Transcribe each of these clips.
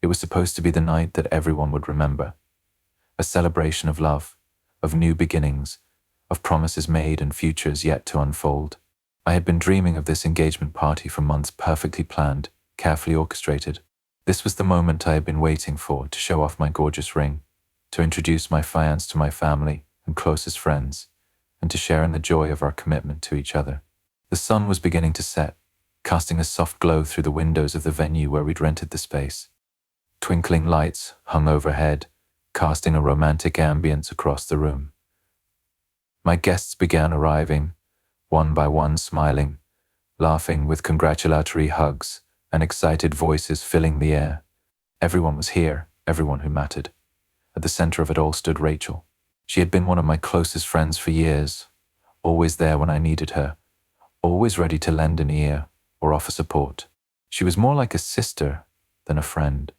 It was supposed to be the night that everyone would remember. A celebration of love, of new beginnings, of promises made and futures yet to unfold. I had been dreaming of this engagement party for months, perfectly planned, carefully orchestrated. This was the moment I had been waiting for, to show off my gorgeous ring, to introduce my fiancé to my family and closest friends, and to share in the joy of our commitment to each other. The sun was beginning to set, casting a soft glow through the windows of the venue where we'd rented the space. Twinkling lights hung overhead, casting a romantic ambience across the room. My guests began arriving, one by one, smiling, laughing, with congratulatory hugs and excited voices filling the air. Everyone was here, everyone who mattered. At the center of it all stood Rachel. She had been one of my closest friends for years, always there when I needed her, always ready to lend an ear or offer support. She was more like a sister than a friend,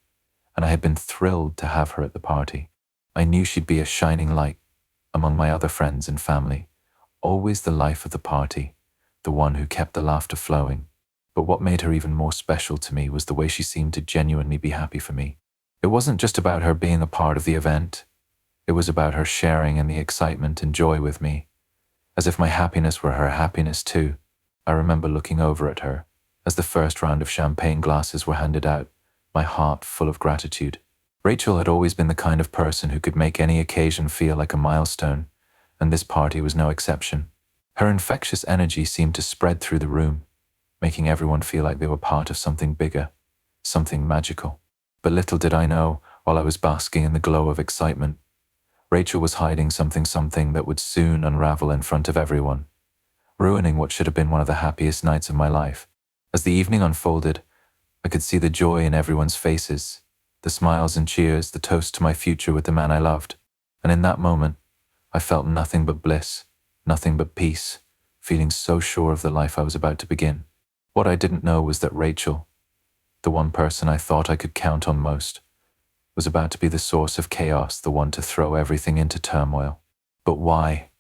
and I had been thrilled to have her at the party. I knew she'd be a shining light among my other friends and family, always the life of the party, the one who kept the laughter flowing. But what made her even more special to me was the way she seemed to genuinely be happy for me. It wasn't just about her being a part of the event. It was about her sharing in the excitement and joy with me, as if my happiness were her happiness too. I remember looking over at her as the first round of champagne glasses were handed out, my heart full of gratitude. Rachel had always been the kind of person who could make any occasion feel like a milestone, and this party was no exception. Her infectious energy seemed to spread through the room, making everyone feel like they were part of something bigger, something magical. But little did I know, while I was basking in the glow of excitement, Rachel was hiding something that would soon unravel in front of everyone, ruining what should have been one of the happiest nights of my life. As the evening unfolded, I could see the joy in everyone's faces, the smiles and cheers, the toast to my future with the man I loved. And in that moment, I felt nothing but bliss, nothing but peace, feeling so sure of the life I was about to begin. What I didn't know was that Rachel, the one person I thought I could count on most, was about to be the source of chaos, the one to throw everything into turmoil. But why?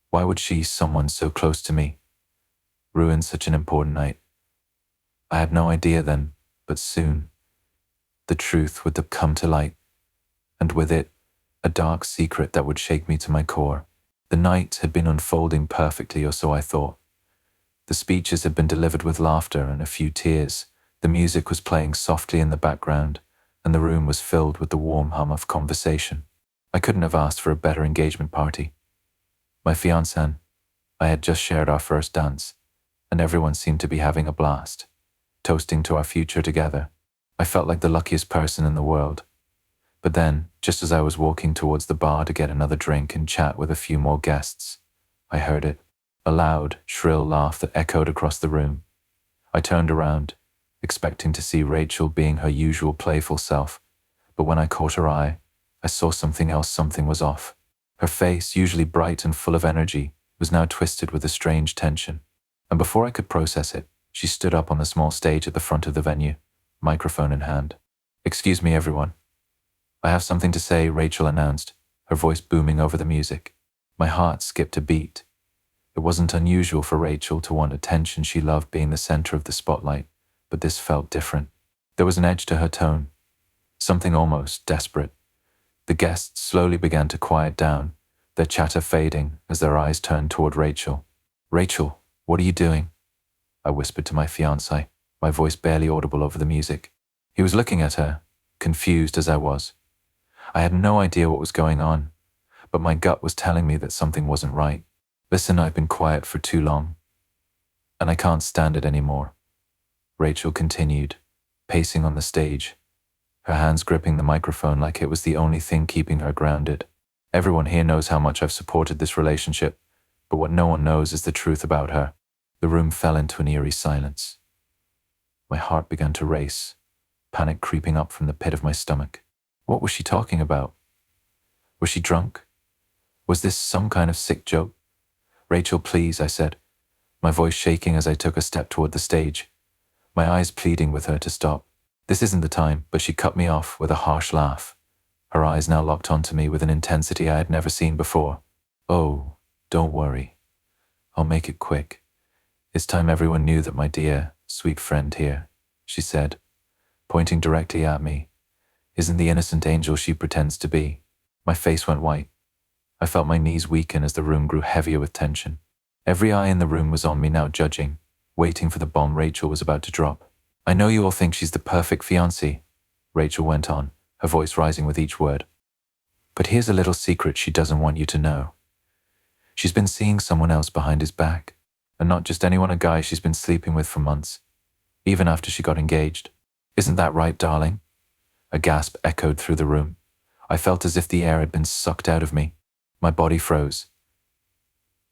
Why would she, someone so close to me, ruin such an important night? I had no idea then, but soon, the truth would come to light, and with it, a dark secret that would shake me to my core. The night had been unfolding perfectly, or so I thought. The speeches had been delivered with laughter and a few tears. The music was playing softly in the background, and the room was filled with the warm hum of conversation. I couldn't have asked for a better engagement party. My fiancé and I had just shared our first dance, and everyone seemed to be having a blast, toasting to our future together. I felt like the luckiest person in the world. But then, just as I was walking towards the bar to get another drink and chat with a few more guests, I heard it, a loud, shrill laugh that echoed across the room. I turned around, expecting to see Rachel being her usual playful self, but when I caught her eye, I saw something else. Something was off. Her face, usually bright and full of energy, was now twisted with a strange tension, and before I could process it, she stood up on the small stage at the front of the venue, microphone in hand. "Excuse me, everyone. I have something to say," Rachel announced, her voice booming over the music. My heart skipped a beat. It wasn't unusual for Rachel to want attention. She loved being the center of the spotlight, but this felt different. There was an edge to her tone, something almost desperate. The guests slowly began to quiet down, their chatter fading as their eyes turned toward Rachel. "Rachel, what are you doing?" I whispered to my fiancé, my voice barely audible over the music. He was looking at her, confused as I was. I had no idea what was going on, but my gut was telling me that something wasn't right. "Listen, I've been quiet for too long, and I can't stand it anymore," Rachel continued, pacing on the stage, her hands gripping the microphone like it was the only thing keeping her grounded. "Everyone here knows how much I've supported this relationship, but what no one knows is the truth about her." The room fell into an eerie silence. My heart began to race, panic creeping up from the pit of my stomach. What was she talking about? Was she drunk? Was this some kind of sick joke? "Rachel, please," I said, my voice shaking as I took a step toward the stage, my eyes pleading with her to stop. "This isn't the time," but she cut me off with a harsh laugh, her eyes now locked onto me with an intensity I had never seen before. "Oh, don't worry. I'll make it quick. It's time everyone knew that my dear, sweet friend here," she said, pointing directly at me, isn't the innocent angel she pretends to be. My face went white. I felt my knees weaken as the room grew heavier with tension. Every eye in the room was on me now, judging, waiting for the bomb Rachel was about to drop. I know you all think she's the perfect fiancée, Rachel went on, her voice rising with each word. But here's a little secret she doesn't want you to know. She's been seeing someone else behind his back, and not just anyone, a guy she's been sleeping with for months, even after she got engaged. Isn't that right, darling? A gasp echoed through the room. I felt as if the air had been sucked out of me. My body froze.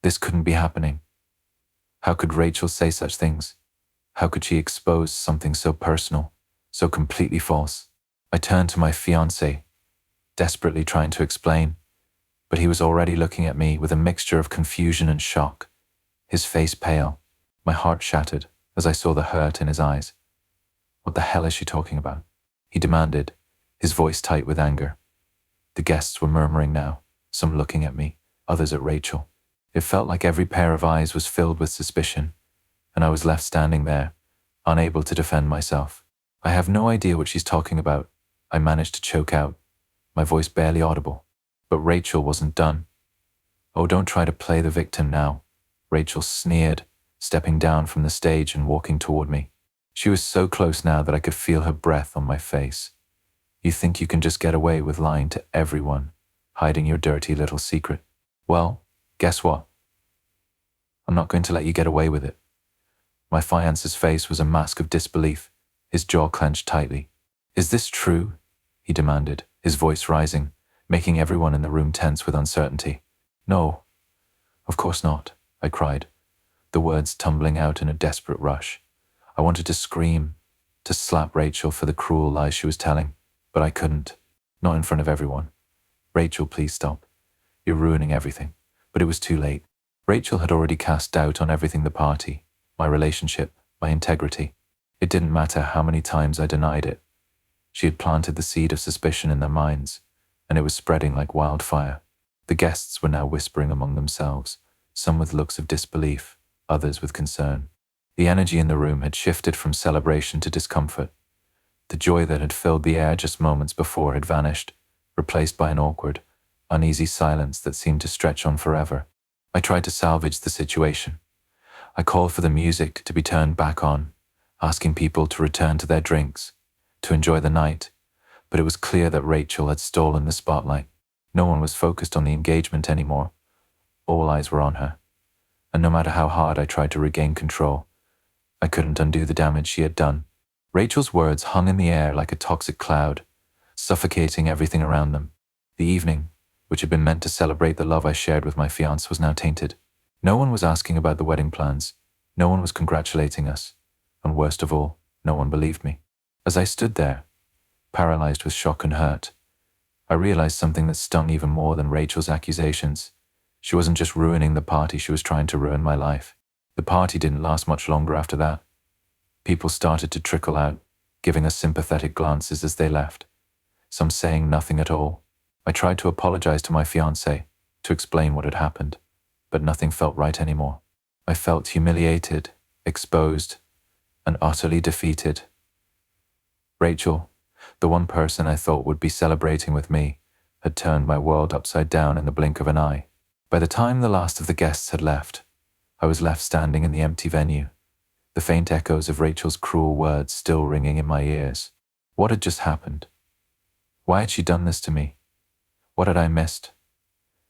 This couldn't be happening. How could Rachel say such things? How could she expose something so personal, so completely false? I turned to my fiancé, desperately trying to explain, but he was already looking at me with a mixture of confusion and shock, his face pale. My heart shattered as I saw the hurt in his eyes. What the hell is she talking about? He demanded, his voice tight with anger. The guests were murmuring now, some looking at me, others at Rachel. It felt like every pair of eyes was filled with suspicion, and I was left standing there, unable to defend myself. I have no idea what she's talking about, I managed to choke out, my voice barely audible. But Rachel wasn't done. Oh, don't try to play the victim now, Rachel sneered, stepping down from the stage and walking toward me. She was so close now that I could feel her breath on my face. You think you can just get away with lying to everyone, hiding your dirty little secret? Well, guess what? I'm not going to let you get away with it. My fiance's face was a mask of disbelief, his jaw clenched tightly. Is this true? He demanded, his voice rising, making everyone in the room tense with uncertainty. No, of course not, I cried, the words tumbling out in a desperate rush. I wanted to scream, to slap Rachel for the cruel lies she was telling, but I couldn't, not in front of everyone. Rachel, please stop. You're ruining everything. But it was too late. Rachel had already cast doubt on everything: the party, my relationship, my integrity. It didn't matter how many times I denied it. She had planted the seed of suspicion in their minds, and it was spreading like wildfire. The guests were now whispering among themselves, some with looks of disbelief, others with concern. The energy in the room had shifted from celebration to discomfort. The joy that had filled the air just moments before had vanished, replaced by an awkward, uneasy silence that seemed to stretch on forever. I tried to salvage the situation. I called for the music to be turned back on, asking people to return to their drinks, to enjoy the night, but it was clear that Rachel had stolen the spotlight. No one was focused on the engagement anymore. All eyes were on her, and no matter how hard I tried to regain control, I couldn't undo the damage she had done. Rachel's words hung in the air like a toxic cloud, suffocating everything around them. The evening, which had been meant to celebrate the love I shared with my fiancé, was now tainted. No one was asking about the wedding plans. No one was congratulating us. And worst of all, no one believed me. As I stood there, paralyzed with shock and hurt, I realized something that stung even more than Rachel's accusations. She wasn't just ruining the party, she was trying to ruin my life. The party didn't last much longer after that. People started to trickle out, giving us sympathetic glances as they left, some saying nothing at all. I tried to apologize to my fiancé, to explain what had happened, but nothing felt right anymore. I felt humiliated, exposed, and utterly defeated. Rachel, the one person I thought would be celebrating with me, had turned my world upside down in the blink of an eye. By the time the last of the guests had left, I was left standing in the empty venue, the faint echoes of Rachel's cruel words still ringing in my ears. What had just happened? Why had she done this to me? What had I missed?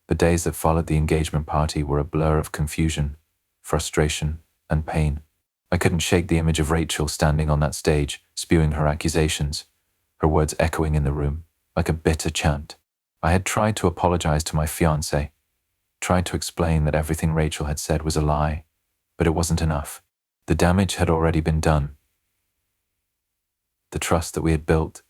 The days that followed the engagement party were a blur of confusion, frustration, and pain. I couldn't shake the image of Rachel standing on that stage, spewing her accusations, her words echoing in the room like a bitter chant. I had tried to apologize to my fiancé, tried to explain that everything Rachel had said was a lie, but it wasn't enough. The damage had already been done. The trust that we had built,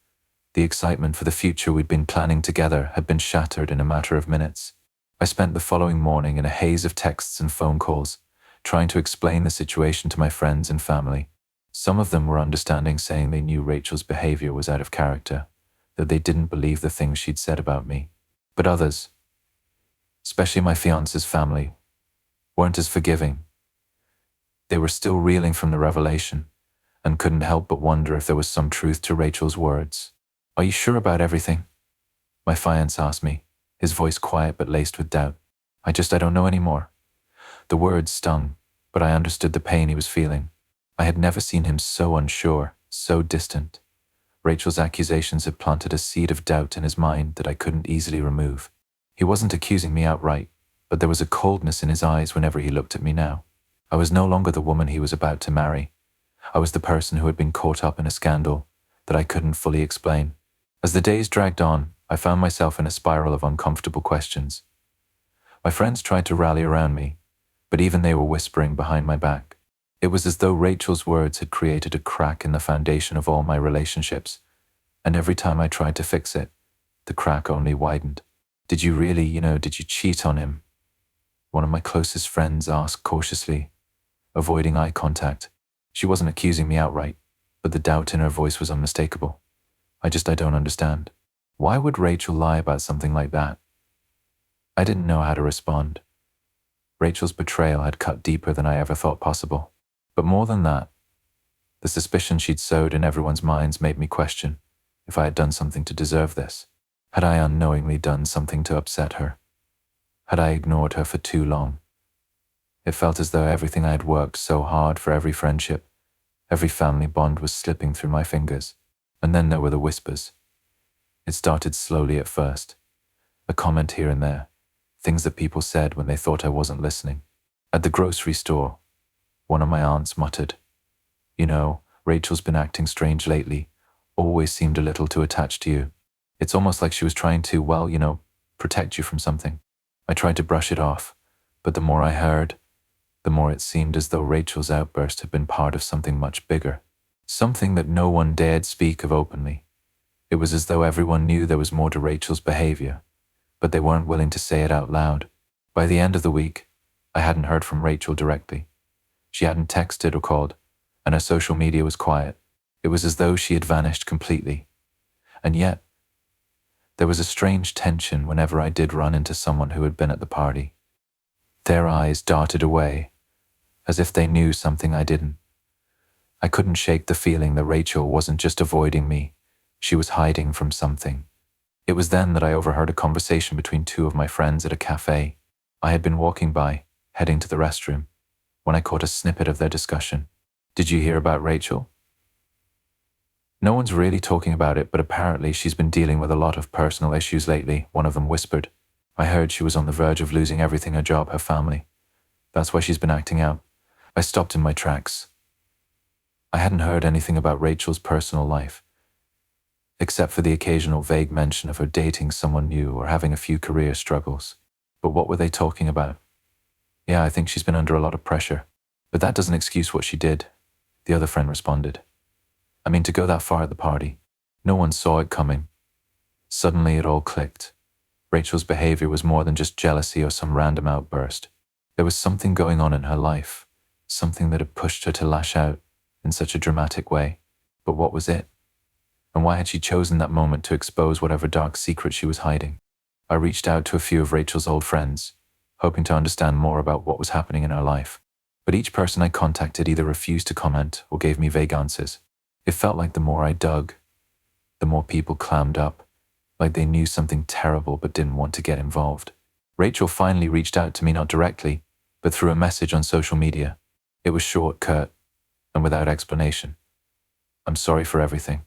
the excitement for the future we'd been planning together, had been shattered in a matter of minutes. I spent the following morning in a haze of texts and phone calls, trying to explain the situation to my friends and family. Some of them were understanding, saying they knew Rachel's behavior was out of character, that they didn't believe the things she'd said about me. But others, especially my fiance's family, weren't as forgiving. They were still reeling from the revelation, and couldn't help but wonder if there was some truth to Rachel's words. "Are you sure about everything?" my fiancé asked me, his voice quiet but laced with doubt. I don't know anymore." The words stung, but I understood the pain he was feeling. I had never seen him so unsure, so distant. Rachel's accusations had planted a seed of doubt in his mind that I couldn't easily remove. He wasn't accusing me outright, but there was a coldness in his eyes whenever he looked at me now. I was no longer the woman he was about to marry. I was the person who had been caught up in a scandal that I couldn't fully explain. As the days dragged on, I found myself in a spiral of uncomfortable questions. My friends tried to rally around me, but even they were whispering behind my back. It was as though Rachel's words had created a crack in the foundation of all my relationships, and every time I tried to fix it, the crack only widened. Did you cheat on him?" One of my closest friends asked cautiously, avoiding eye contact. She wasn't accusing me outright, but the doubt in her voice was unmistakable. I don't understand. Why would Rachel lie about something like that?" I didn't know how to respond. Rachel's betrayal had cut deeper than I ever thought possible. But more than that, the suspicion she'd sowed in everyone's minds made me question if I had done something to deserve this. Had I unknowingly done something to upset her? Had I ignored her for too long? It felt as though everything I had worked so hard for, every friendship, every family bond, was slipping through my fingers. And then there were the whispers. It started slowly at first. A comment here and there, things that people said when they thought I wasn't listening. At the grocery store, one of my aunts muttered, "Rachel's been acting strange lately, always seemed a little too attached to you. It's almost like she was trying to, protect you from something." I tried to brush it off, but the more I heard, the more it seemed as though Rachel's outburst had been part of something much bigger, something that no one dared speak of openly. It was as though everyone knew there was more to Rachel's behavior, but they weren't willing to say it out loud. By the end of the week, I hadn't heard from Rachel directly. She hadn't texted or called, and her social media was quiet. It was as though she had vanished completely. And yet, there was a strange tension whenever I did run into someone who had been at the party. Their eyes darted away, as if they knew something I didn't. I couldn't shake the feeling that Rachel wasn't just avoiding me, she was hiding from something. It was then that I overheard a conversation between two of my friends at a cafe. I had been walking by, heading to the restroom, when I caught a snippet of their discussion. "Did you hear about Rachel?" "No one's really talking about it, but apparently she's been dealing with a lot of personal issues lately," one of them whispered. "I heard she was on the verge of losing everything, her job, her family. That's why she's been acting out." I stopped in my tracks. I hadn't heard anything about Rachel's personal life, except for the occasional vague mention of her dating someone new or having a few career struggles. But what were they talking about? "Yeah, I think she's been under a lot of pressure, but that doesn't excuse what she did," the other friend responded. To go that far at the party. No one saw it coming. Suddenly it all clicked. Rachel's behavior was more than just jealousy or some random outburst. There was something going on in her life, something that had pushed her to lash out in such a dramatic way. But what was it? And why had she chosen that moment to expose whatever dark secret she was hiding? I reached out to a few of Rachel's old friends, hoping to understand more about what was happening in her life. But each person I contacted either refused to comment or gave me vague answers. It felt like the more I dug, the more people clammed up, like they knew something terrible but didn't want to get involved. Rachel finally reached out to me, not directly, but through a message on social media. It was short, curt, and without explanation. "I'm sorry for everything.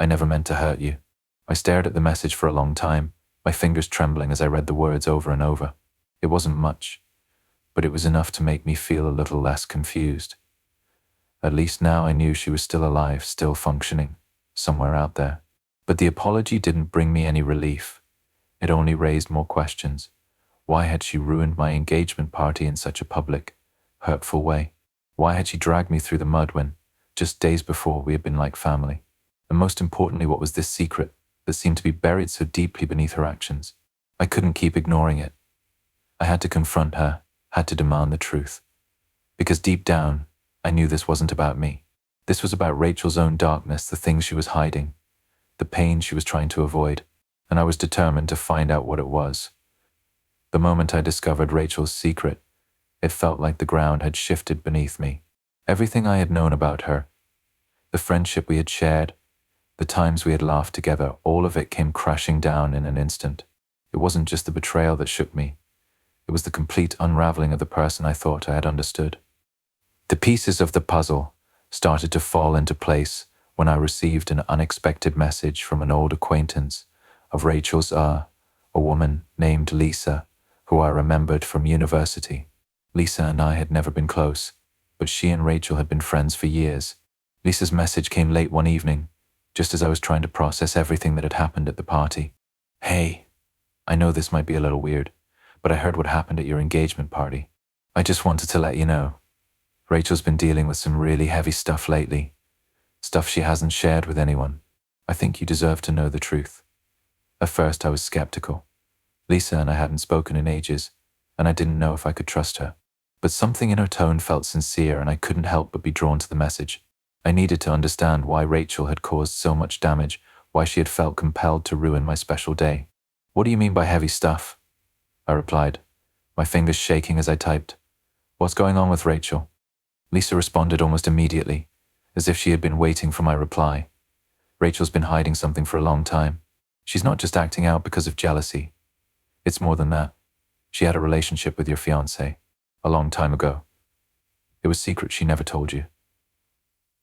I never meant to hurt you." I stared at the message for a long time, my fingers trembling as I read the words over and over. It wasn't much, but it was enough to make me feel a little less confused. At least now I knew she was still alive, still functioning, somewhere out there. But the apology didn't bring me any relief. It only raised more questions. Why had she ruined my engagement party in such a public, hurtful way? Why had she dragged me through the mud when, just days before, we had been like family? And most importantly, what was this secret that seemed to be buried so deeply beneath her actions? I couldn't keep ignoring it. I had to confront her, had to demand the truth. Because deep down, I knew this wasn't about me. This was about Rachel's own darkness, the things she was hiding, the pain she was trying to avoid, and I was determined to find out what it was. The moment I discovered Rachel's secret, it felt like the ground had shifted beneath me. Everything I had known about her, The friendship we had shared, the times we had laughed together, all of it came crashing down in an instant. It wasn't just the betrayal that shook me. It was the complete unraveling of the person I thought I had understood. The pieces of the puzzle started to fall into place when I received an unexpected message from an old acquaintance of Rachel's, a woman named Lisa, who I remembered from university. Lisa and I had never been close, but she and Rachel had been friends for years. Lisa's message came late one evening, just as I was trying to process everything that had happened at the party. "Hey, I know this might be a little weird, but I heard what happened at your engagement party. I just wanted to let you know. Rachel's been dealing with some really heavy stuff lately. Stuff she hasn't shared with anyone. I think you deserve to know the truth." At first I was skeptical. Lisa and I hadn't spoken in ages, and I didn't know if I could trust her. But something in her tone felt sincere, and I couldn't help but be drawn to the message. I needed to understand why Rachel had caused so much damage, why she had felt compelled to ruin my special day. "What do you mean by heavy stuff?" I replied, my fingers shaking as I typed. "What's going on with Rachel?" Lisa responded almost immediately, as if she had been waiting for my reply. "Rachel's been hiding something for a long time. She's not just acting out because of jealousy. It's more than that. She had a relationship with your fiancé, a long time ago. It was secret, she never told you."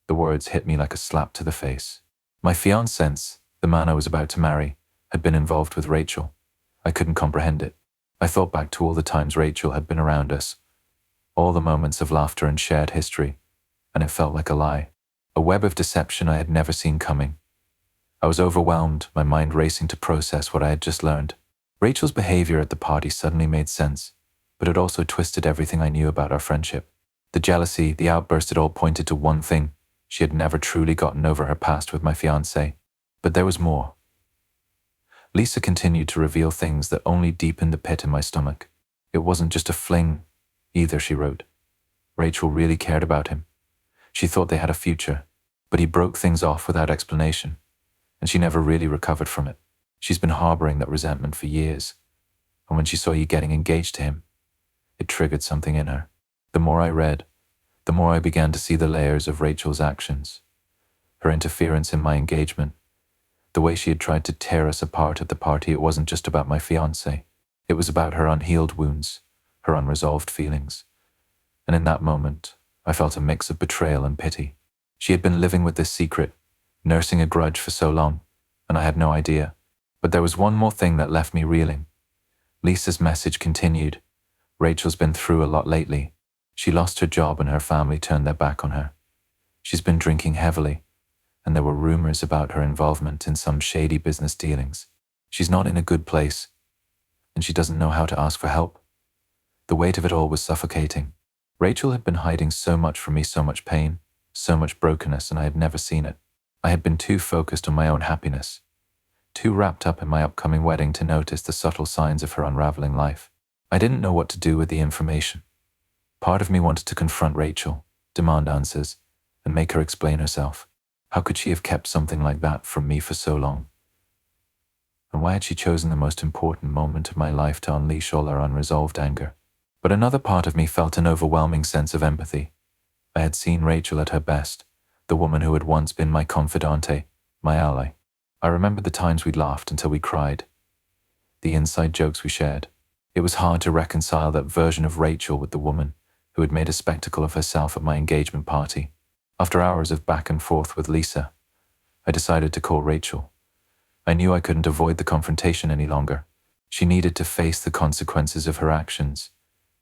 The words hit me like a slap to the face. My fiancé, the man I was about to marry, had been involved with Rachel. I couldn't comprehend it. I thought back to all the times Rachel had been around us, all the moments of laughter and shared history, and it felt like a lie, a web of deception I had never seen coming. I was overwhelmed, my mind racing to process what I had just learned. Rachel's behavior at the party suddenly made sense, but it also twisted everything I knew about our friendship. The jealousy, the outburst, it all pointed to one thing. She had never truly gotten over her past with my fiancé. But there was more. Lisa continued to reveal things that only deepened the pit in my stomach. It wasn't just a fling, either, she wrote. Rachel really cared about him. She thought they had a future, but he broke things off without explanation, and she never really recovered from it. She's been harboring that resentment for years, and when she saw you getting engaged to him, it triggered something in her. The more I read, the more I began to see the layers of Rachel's actions. Her interference in my engagement, the way she had tried to tear us apart at the party. It wasn't just about my fiancé. It was about her unhealed wounds, her unresolved feelings. And in that moment, I felt a mix of betrayal and pity. She had been living with this secret, nursing a grudge for so long, and I had no idea. But there was one more thing that left me reeling. Lisa's message continued. "Rachel's been through a lot lately. She lost her job and her family turned their back on her. She's been drinking heavily, and there were rumors about her involvement in some shady business dealings. She's not in a good place, and she doesn't know how to ask for help." The weight of it all was suffocating. Rachel had been hiding so much from me, so much pain, so much brokenness, and I had never seen it. I had been too focused on my own happiness, too wrapped up in my upcoming wedding to notice the subtle signs of her unraveling life. I didn't know what to do with the information. Part of me wanted to confront Rachel, demand answers, and make her explain herself. How could she have kept something like that from me for so long? And why had she chosen the most important moment of my life to unleash all her unresolved anger? But another part of me felt an overwhelming sense of empathy. I had seen Rachel at her best, the woman who had once been my confidante, my ally. I remembered the times we'd laughed until we cried, the inside jokes we shared. It was hard to reconcile that version of Rachel with the woman who had made a spectacle of herself at my engagement party. After hours of back and forth with Lisa, I decided to call Rachel. I knew I couldn't avoid the confrontation any longer. She needed to face the consequences of her actions,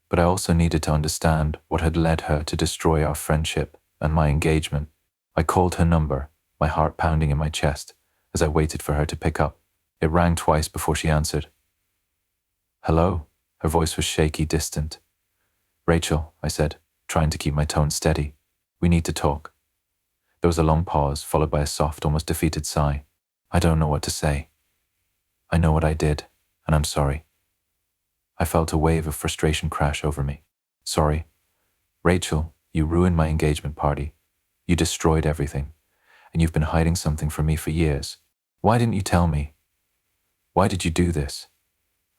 but I also needed to understand what had led her to destroy our friendship and my engagement. I called her number, my heart pounding in my chest as I waited for her to pick up. It rang twice before she answered. "Hello?" Her voice was shaky, distant. "Rachel," I said, trying to keep my tone steady. "We need to talk." There was a long pause, followed by a soft, almost defeated sigh. "I don't know what to say. I know what I did, and I'm sorry." I felt a wave of frustration crash over me. "Sorry? Rachel, you ruined my engagement party. You destroyed everything, and you've been hiding something from me for years. Why didn't you tell me? Why did you do this?"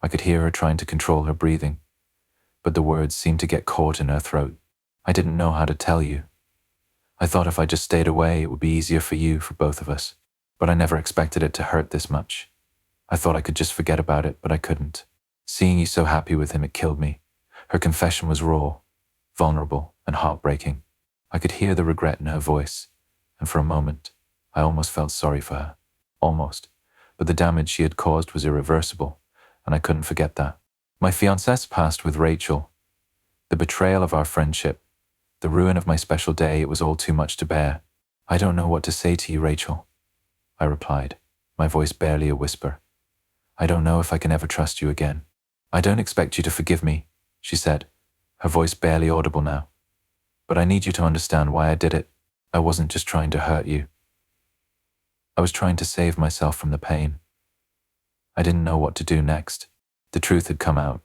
I could hear her trying to control her breathing, but the words seemed to get caught in her throat. "I didn't know how to tell you. I thought if I just stayed away, it would be easier for you, for both of us. But I never expected it to hurt this much. I thought I could just forget about it, but I couldn't. Seeing you so happy with him, it killed me. Her confession was raw, vulnerable, and heartbreaking. I could hear the regret in her voice, and for a moment, I almost felt sorry for her. Almost. But the damage she had caused was irreversible, and I couldn't forget that. My fiancé's past with Rachel, the betrayal of our friendship, the ruin of my special day, it was all too much to bear. I don't know what to say to you, Rachel, I replied, my voice barely a whisper. I don't know if I can ever trust you again. I don't expect you to forgive me, she said, her voice barely audible now. But I need you to understand why I did it. I wasn't just trying to hurt you. I was trying to save myself from the pain. I didn't know what to do next. The truth had come out,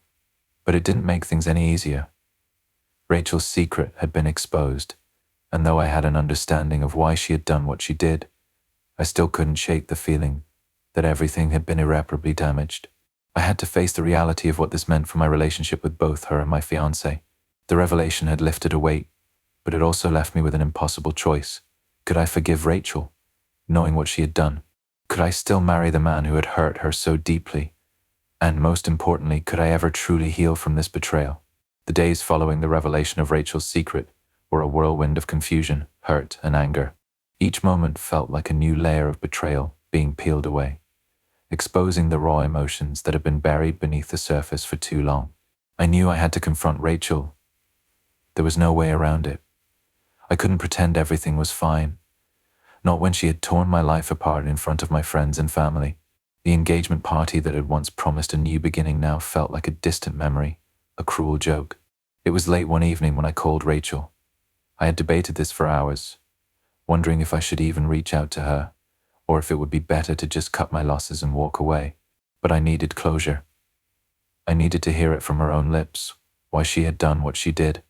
but it didn't make things any easier. Rachel's secret had been exposed, and though I had an understanding of why she had done what she did, I still couldn't shake the feeling that everything had been irreparably damaged. I had to face the reality of what this meant for my relationship with both her and my fiancé. The revelation had lifted a weight, but it also left me with an impossible choice. Could I forgive Rachel, knowing what she had done? Could I still marry the man who had hurt her so deeply? And most importantly, could I ever truly heal from this betrayal? The days following the revelation of Rachel's secret were a whirlwind of confusion, hurt, and anger. Each moment felt like a new layer of betrayal being peeled away, exposing the raw emotions that had been buried beneath the surface for too long. I knew I had to confront Rachel. There was no way around it. I couldn't pretend everything was fine, not when she had torn my life apart in front of my friends and family. The engagement party that had once promised a new beginning now felt like a distant memory, a cruel joke. It was late one evening when I called Rachel. I had debated this for hours, wondering if I should even reach out to her, or if it would be better to just cut my losses and walk away. But I needed closure. I needed to hear it from her own lips, why she had done what she did,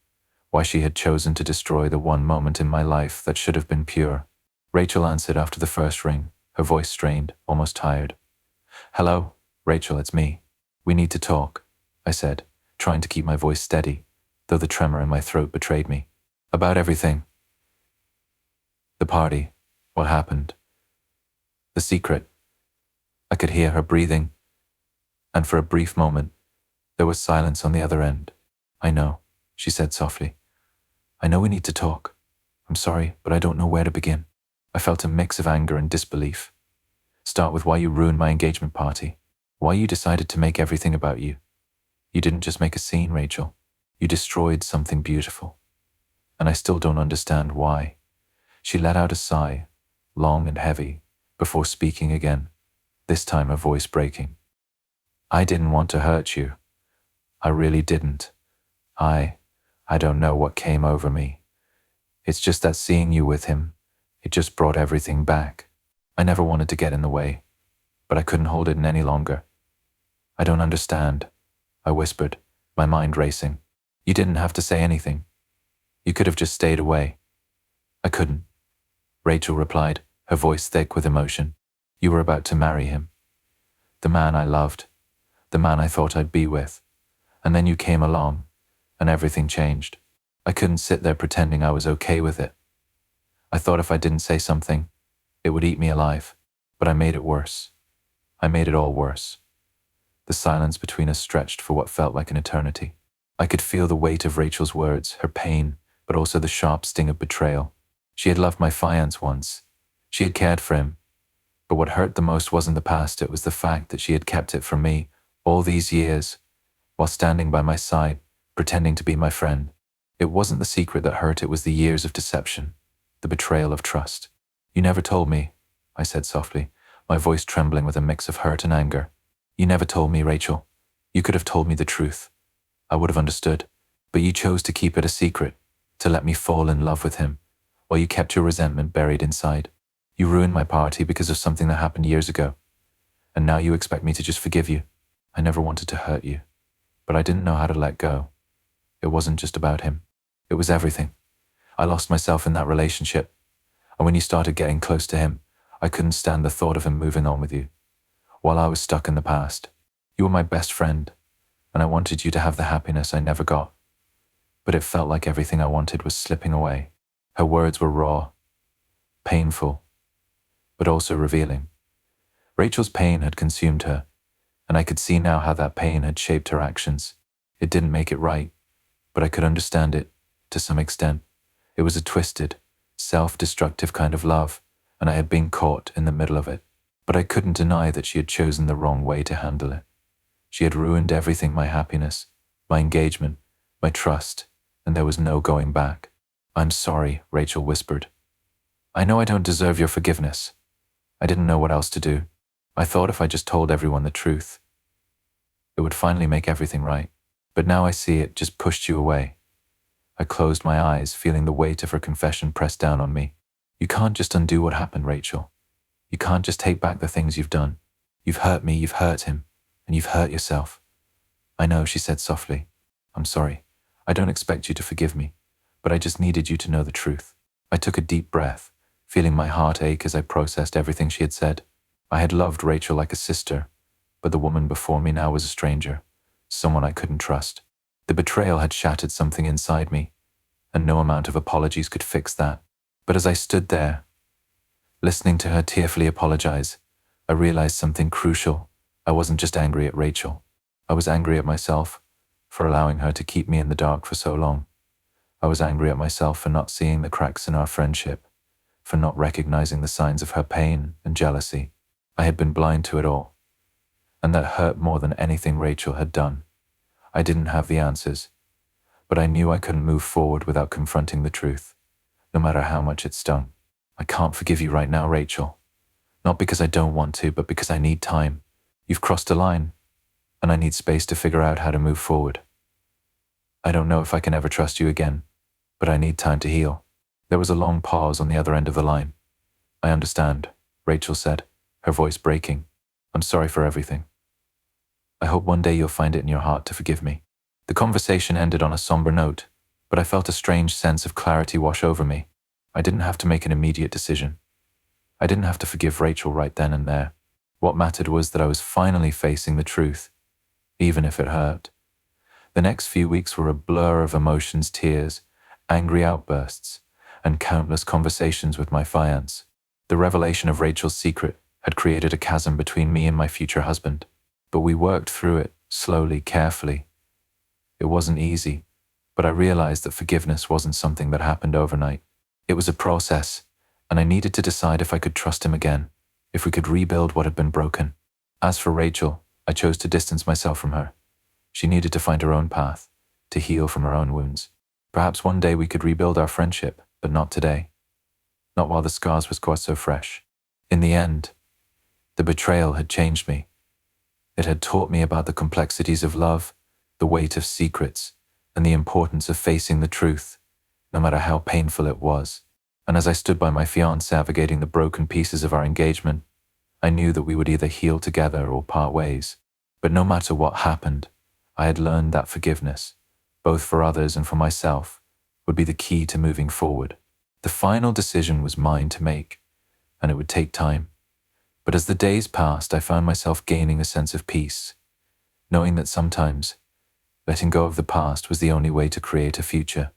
why she had chosen to destroy the one moment in my life that should have been pure. Rachel answered after the first ring, her voice strained, almost tired. Hello, Rachel, it's me. We need to talk, I said, trying to keep my voice steady, though the tremor in my throat betrayed me. About everything. The party, what happened, the secret. I could hear her breathing, and for a brief moment, there was silence on the other end. I know, she said softly. I know we need to talk. I'm sorry, but I don't know where to begin. I felt a mix of anger and disbelief. Start with why you ruined my engagement party, why you decided to make everything about you. You didn't just make a scene, Rachel. You destroyed something beautiful. And I still don't understand why. She let out a sigh, long and heavy, before speaking again, this time her voice breaking. I didn't want to hurt you. I really didn't. I don't know what came over me. It's just that seeing you with him, it just brought everything back. I never wanted to get in the way, but I couldn't hold it in any longer. I don't understand, I whispered, my mind racing. You didn't have to say anything. You could have just stayed away. I couldn't, Rachel replied, her voice thick with emotion. You were about to marry him. The man I loved, the man I thought I'd be with. And then you came along, and everything changed. I couldn't sit there pretending I was okay with it. I thought if I didn't say something, it would eat me alive, but I made it worse. I made it all worse. The silence between us stretched for what felt like an eternity. I could feel the weight of Rachel's words, her pain, but also the sharp sting of betrayal. She had loved my fiancé once. She had cared for him. But what hurt the most wasn't the past, it was the fact that she had kept it from me all these years, while standing by my side, pretending to be my friend. It wasn't the secret that hurt, it was the years of deception, the betrayal of trust. You never told me, I said softly, my voice trembling with a mix of hurt and anger. You never told me, Rachel. You could have told me the truth. I would have understood. But you chose to keep it a secret, to let me fall in love with him, while you kept your resentment buried inside. You ruined my party because of something that happened years ago. And now you expect me to just forgive you. I never wanted to hurt you, but I didn't know how to let go. It wasn't just about him. It was everything. I lost myself in that relationship. And when you started getting close to him, I couldn't stand the thought of him moving on with you, while I was stuck in the past. You were my best friend, and I wanted you to have the happiness I never got. But it felt like everything I wanted was slipping away. Her words were raw, painful, but also revealing. Rachel's pain had consumed her, and I could see now how that pain had shaped her actions. It didn't make it right, but I could understand it to some extent. It was a twisted, self-destructive kind of love, and I had been caught in the middle of it. But I couldn't deny that she had chosen the wrong way to handle it. She had ruined everything: my happiness, my engagement, my trust, and there was no going back. "I'm sorry," Rachel whispered. "I know I don't deserve your forgiveness. I didn't know what else to do. I thought if I just told everyone the truth, it would finally make everything right. But now I see it just pushed you away." I closed my eyes, feeling the weight of her confession press down on me. "You can't just undo what happened, Rachel. You can't just take back the things you've done. You've hurt me, you've hurt him, and you've hurt yourself." "I know," she said softly. "I'm sorry. I don't expect you to forgive me, but I just needed you to know the truth." I took a deep breath, feeling my heart ache as I processed everything she had said. I had loved Rachel like a sister, but the woman before me now was a stranger, someone I couldn't trust. The betrayal had shattered something inside me, and no amount of apologies could fix that. But as I stood there, listening to her tearfully apologize, I realized something crucial. I wasn't just angry at Rachel. I was angry at myself for allowing her to keep me in the dark for so long. I was angry at myself for not seeing the cracks in our friendship, for not recognizing the signs of her pain and jealousy. I had been blind to it all, and that hurt more than anything Rachel had done. I didn't have the answers, but I knew I couldn't move forward without confronting the truth, no matter how much it stung. "I can't forgive you right now, Rachel. Not because I don't want to, but because I need time. You've crossed a line, and I need space to figure out how to move forward. I don't know if I can ever trust you again, but I need time to heal." There was a long pause on the other end of the line. "I understand," Rachel said, her voice breaking. "I'm sorry for everything. I hope one day you'll find it in your heart to forgive me." The conversation ended on a somber note, but I felt a strange sense of clarity wash over me. I didn't have to make an immediate decision. I didn't have to forgive Rachel right then and there. What mattered was that I was finally facing the truth, even if it hurt. The next few weeks were a blur of emotions, tears, angry outbursts, and countless conversations with my fiancé. The revelation of Rachel's secret had created a chasm between me and my future husband, but we worked through it, slowly, carefully. It wasn't easy, but I realized that forgiveness wasn't something that happened overnight. It was a process, and I needed to decide if I could trust him again, if we could rebuild what had been broken. As for Rachel, I chose to distance myself from her. She needed to find her own path, to heal from her own wounds. Perhaps one day we could rebuild our friendship, but not today. Not while the scars were quite so fresh. In the end, the betrayal had changed me. It had taught me about the complexities of love, the weight of secrets, and the importance of facing the truth, no matter how painful it was. And as I stood by my fiancé navigating the broken pieces of our engagement, I knew that we would either heal together or part ways. But no matter what happened, I had learned that forgiveness, both for others and for myself, would be the key to moving forward. The final decision was mine to make, and it would take time. But as the days passed, I found myself gaining a sense of peace, knowing that sometimes letting go of the past was the only way to create a future.